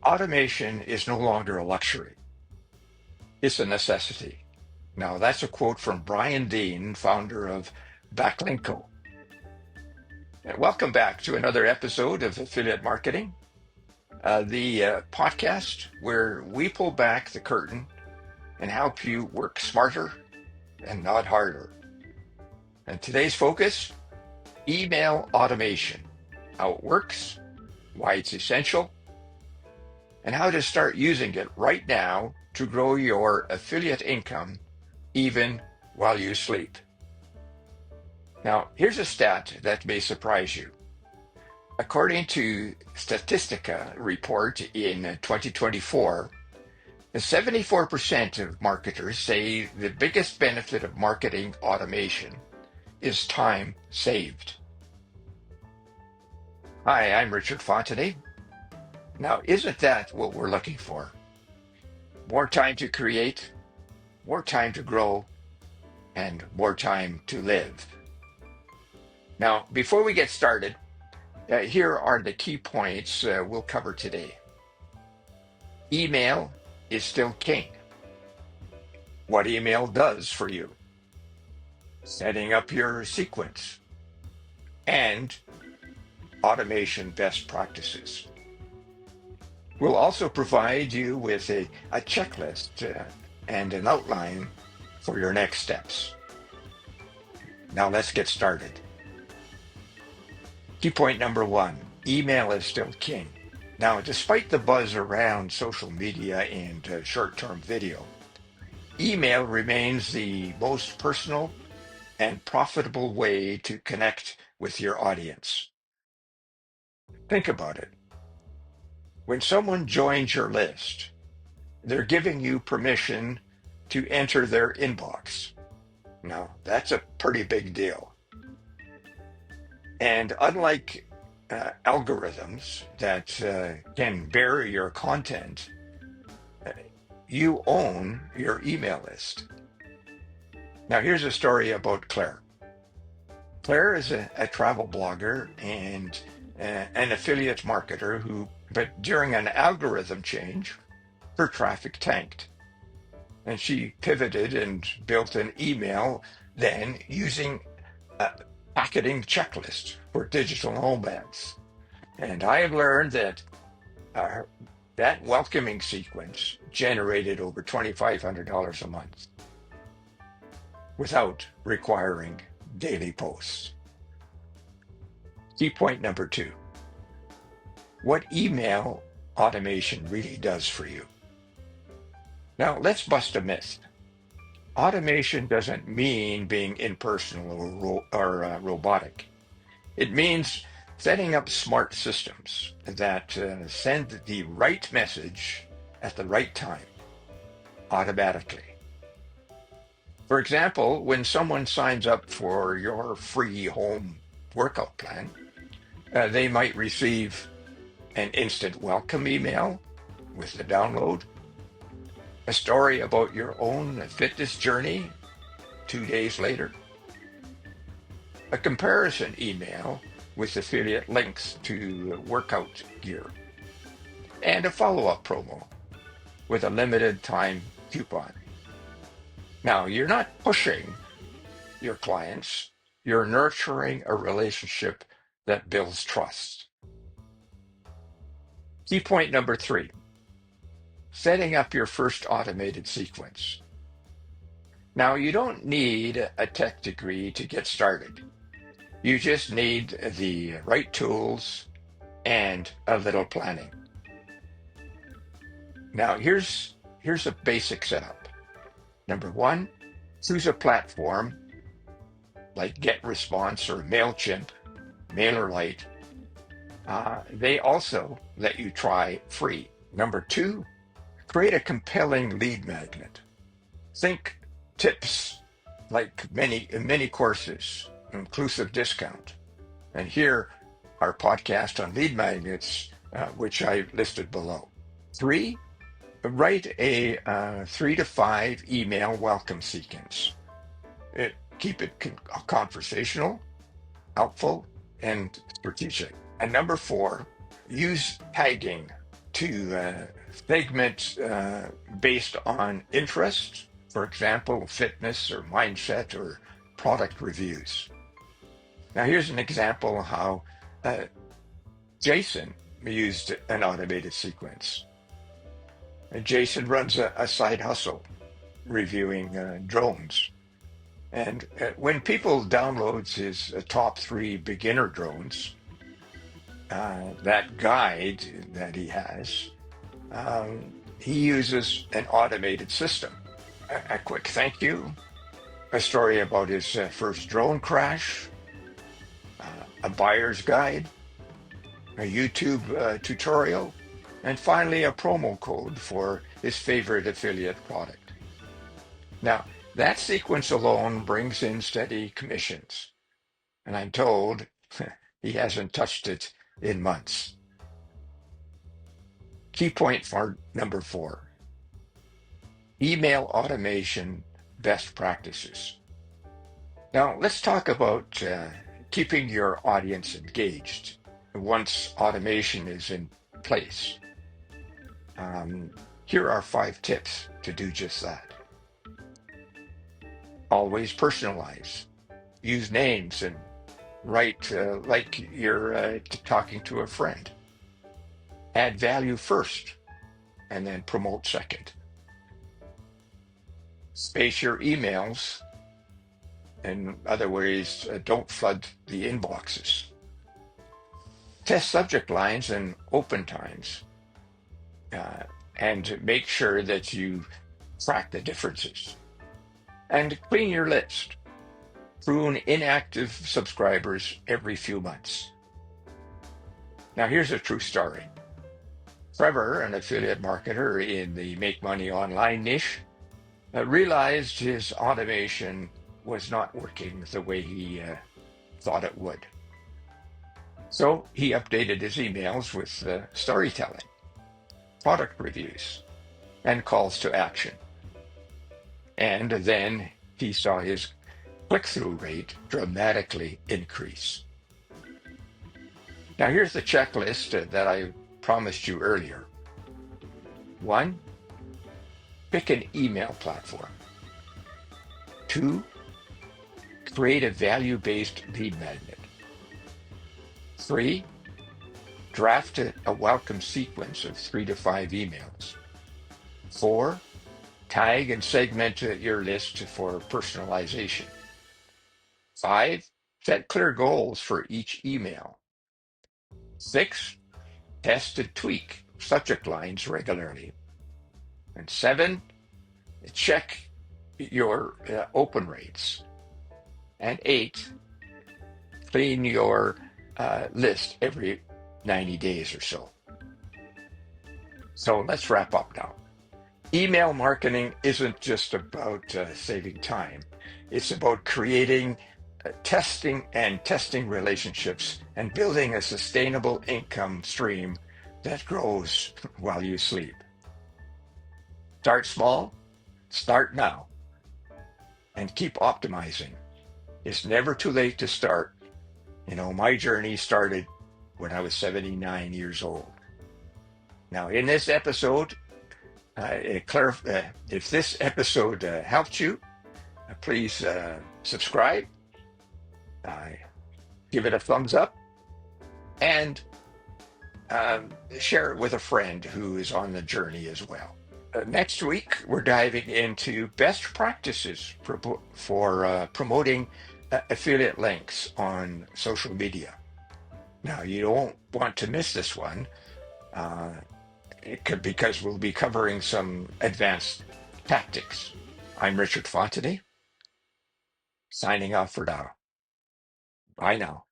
Automation is no longer a luxury, it's a necessity. Now, that's a quote from Brian Dean, founder of Backlinko. And welcome back to another episode of Affiliate Marketing, the podcast where we pull back the curtain and help you work smarter and not harder. And today's focus, email automation, how it works, why it's essential, and how to start using it right now to grow your affiliate income even while you sleep. Now, here's a stat that may surprise you. According to Statistica report in 2024, 74% of marketers say the biggest benefit of marketing automation is time saved. Hi, I'm Richard Fontenay. Now, isn't that what we're looking for? More time to create, more time to grow, and more time to live. Now, before we get started, here are the key points we'll cover today. Email is still king. What email does for you. Setting up your sequence. And automation best practices. We'll also provide you with a checklist and an outline for your next steps. Now let's get started. Key point number one, email is still king. Now, despite the buzz around social media and short-term video, email remains the most personal and profitable way to connect with your audience. Think about it. When someone joins your list, they're giving you permission to enter their inbox. Now, that's a pretty big deal. And unlike algorithms that can bury your content, you own your email list. Now, here's a story about Claire. Claire is a travel blogger and an affiliate marketer but during an algorithm change, her traffic tanked. And she pivoted and built an email then using a packeting checklist for digital nomads. And I have learned that that welcoming sequence generated over $2,500 a month without requiring daily posts. Key point number two, what email automation really does for you. Now, let's bust a myth. Automation doesn't mean being impersonal or robotic. It means setting up smart systems that send the right message at the right time, automatically. For example, when someone signs up for your free home workout plan, they might receive an instant welcome email with the download, a story about your own fitness journey 2 days later, a comparison email with affiliate links to workout gear, and a follow-up promo with a limited time coupon. Now, you're not pushing your clients, you're nurturing a relationship that builds trust. Key point number three, setting up your first automated sequence. Now, you don't need a tech degree to get started. You just need the right tools and a little planning. Now, here's a basic setup. Number one, choose a platform like GetResponse or MailChimp, MailerLite. They also let you try free. Number two, create a compelling lead magnet. Think tips like many courses, inclusive discount. And here are podcasts on lead magnets, which I listed below. Three, write a 3 to 5 email welcome sequence. Keep it conversational, helpful, and strategic. And number four, use tagging to segment based on interest, for example, fitness or mindset or product reviews. Now, here's an example of how Jason used an automated sequence. Jason runs a side hustle reviewing drones. And when people downloads his top 3 beginner drones, that guide that he has, he uses an automated system. A quick thank you, a story about his first drone crash, a buyer's guide, a YouTube tutorial, and finally a promo code for his favorite affiliate product. Now, that sequence alone brings in steady commissions, and I'm told he hasn't touched it in months. Key point for number 4, email automation best practices. Now, let's talk about keeping your audience engaged once automation is in place. Here are 5 tips to do just that. Always personalize. Use names and write like you're talking to a friend. Add value first and then promote second. Space your emails. In other words, don't flood the inboxes. Test subject lines and open times. And make sure that you track the differences. And clean your list. Prune inactive subscribers every few months. Now, here's a true story. Trevor, an affiliate marketer in the Make Money Online niche, realized his automation was not working the way he thought it would. So he updated his emails with storytelling, product reviews, and calls to action. And then he saw his click-through rate dramatically increase. Now, here's the checklist that I promised you earlier. 1, pick an email platform. 2, create a value-based lead magnet. 3, draft a welcome sequence of 3 to 5 emails. 4, tag and segment your list for personalization. 5, set clear goals for each email. 6, test and tweak subject lines regularly. And 7, check your open rates. And 8, clean your list every 90 days or so. So let's wrap up now. Email marketing isn't just about saving time. It's about creating, testing relationships and building a sustainable income stream that grows while you sleep. Start small, start now, and keep optimizing. It's never too late to start. You know, my journey started when I was 79 years old. Now, in this episode, if this episode helped you, please subscribe, give it a thumbs up, and share it with a friend who is on the journey as well. Next week, we're diving into best practices for promoting affiliate links on social media. Now, you don't want to miss this one because we'll be covering some advanced tactics. I'm Richard Fontenay, signing off for now. Bye now.